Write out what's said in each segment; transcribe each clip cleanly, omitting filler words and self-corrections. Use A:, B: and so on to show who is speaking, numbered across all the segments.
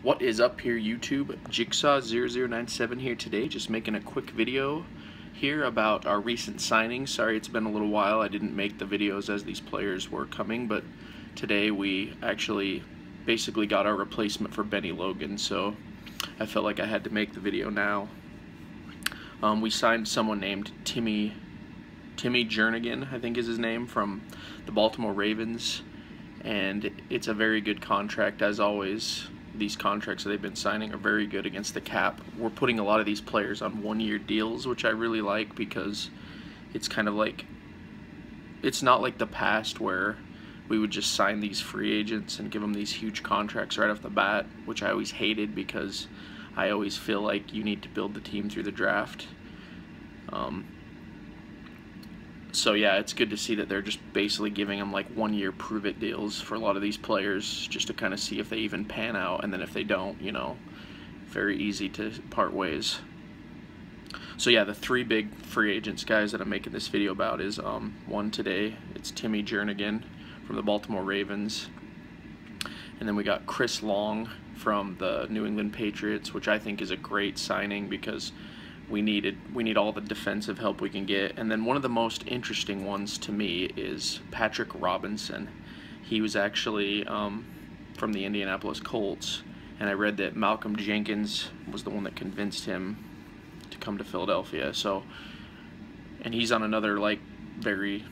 A: What is up here, YouTube? Jigsaw0097 here today, just making a quick video here about our recent signings. Sorry it's been a little while, I didn't make the videos as these players were coming, but today we actually basically got our replacement for Benny Logan, so I felt like I had to make the video now. We signed someone named Timmy Jernigan, I think is his name, from the Baltimore Ravens, and it's a very good contract. As always, these contracts that they've been signing are very good against the cap. We're putting a lot of these players on one-year deals, which I really like, because it's kind of like, it's not like the past where we would just sign these free agents and give them these huge contracts right off the bat, which I always hated, because I always feel like you need to build the team through the draft. So yeah, it's good to see that they're just basically giving them like one-year prove-it deals for a lot of these players, just to kind of see if they even pan out, and then if they don't, you know, very easy to part ways. So yeah, the three big free agents, guys, that I'm making this video about is one today, it's Timmy Jernigan from the Baltimore Ravens, and then we got Chris Long from the New England Patriots, which I think is a great signing because we need all the defensive help we can get. And then one of the most interesting ones to me is Patrick Robinson. He was actually from the Indianapolis Colts, and I read that Malcolm Jenkins was the one that convinced him to come to Philadelphia. So, and he's on another like very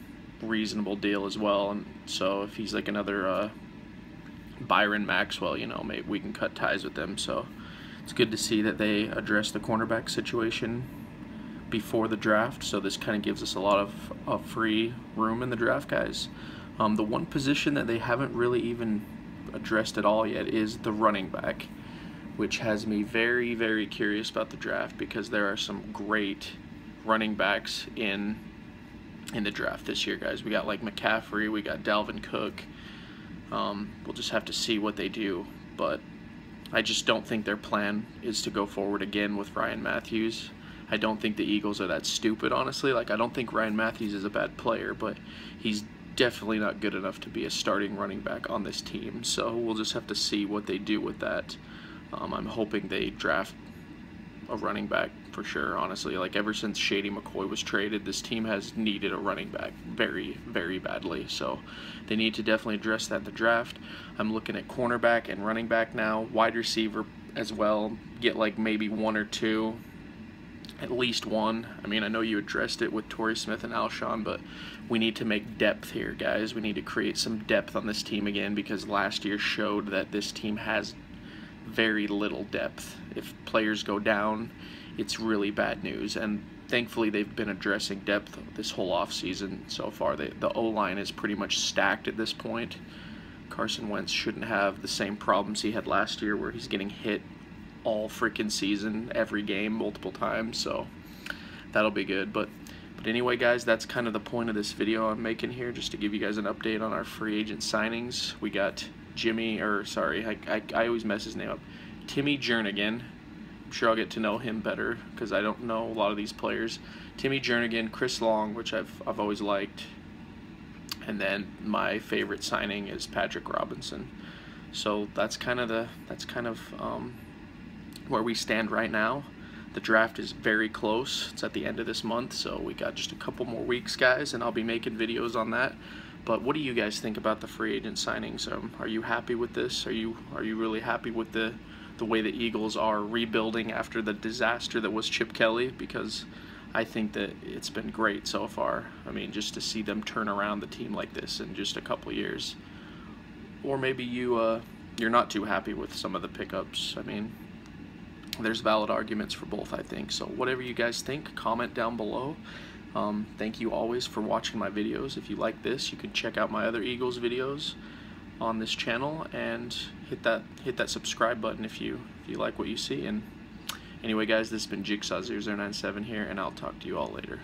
A: reasonable deal as well, and so if he's like another Byron Maxwell, you know, maybe we can cut ties with them. So it's good to see that they address the cornerback situation before the draft, so this kind of gives us a lot of free room in the draft, guys. The one position that they haven't really even addressed at all yet is the running back, which has me very, very curious about the draft, because there are some great running backs in the draft this year, guys. We got like McCaffrey, we got Dalvin Cook. We'll just have to see what they do, but I just don't think their plan is to go forward again with Ryan Matthews. I don't think the Eagles are that stupid, honestly. Like, I don't think Ryan Matthews is a bad player, but he's definitely not good enough to be a starting running back on this team. So we'll just have to see what they do with that. I'm hoping they draft a running back for sure, honestly. Like, ever since Shady McCoy was traded, this team has needed a running back very, very badly. So they need to definitely address that in the draft. I'm looking at cornerback and running back now, wide receiver as well. Get like maybe one or two, at least one. I mean, I know you addressed it with Torrey Smith and Alshon, but we need to make depth here, guys. We need to create some depth on this team again, because last year showed that this team has very little depth. If players go down, it's really bad news, and thankfully they've been addressing depth this whole offseason so far. The O-line is pretty much stacked at this point. Carson Wentz shouldn't have the same problems he had last year, where he's getting hit all freaking season, every game, multiple times, so that'll be good. But anyway, guys, that's kind of the point of this video I'm making here, just to give you guys an update on our free agent signings. We got I always mess his name up, Timmy Jernigan. I'm sure I'll get to know him better, because I don't know a lot of these players. Timmy Jernigan, Chris Long, which I've always liked, and then my favorite signing is Patrick Robinson. So that's kind of where we stand right now. The draft is very close. It's at the end of this month, so we got just a couple more weeks, guys, and I'll be making videos on that. But what do you guys think about the free agent signings? Are you happy with this? Are you really happy with the way the Eagles are rebuilding after the disaster that was Chip Kelly? Because I think that it's been great so far. I mean, just to see them turn around the team like this in just a couple years. Or maybe you're not too happy with some of the pickups. I mean, there's valid arguments for both, I think. So whatever you guys think, comment down below. Thank you always for watching my videos. If you like this, you can check out my other Eagles videos on this channel, and hit that subscribe button if you like what you see. And anyway, guys, this has been Jigsaw0097 here, and I'll talk to you all later.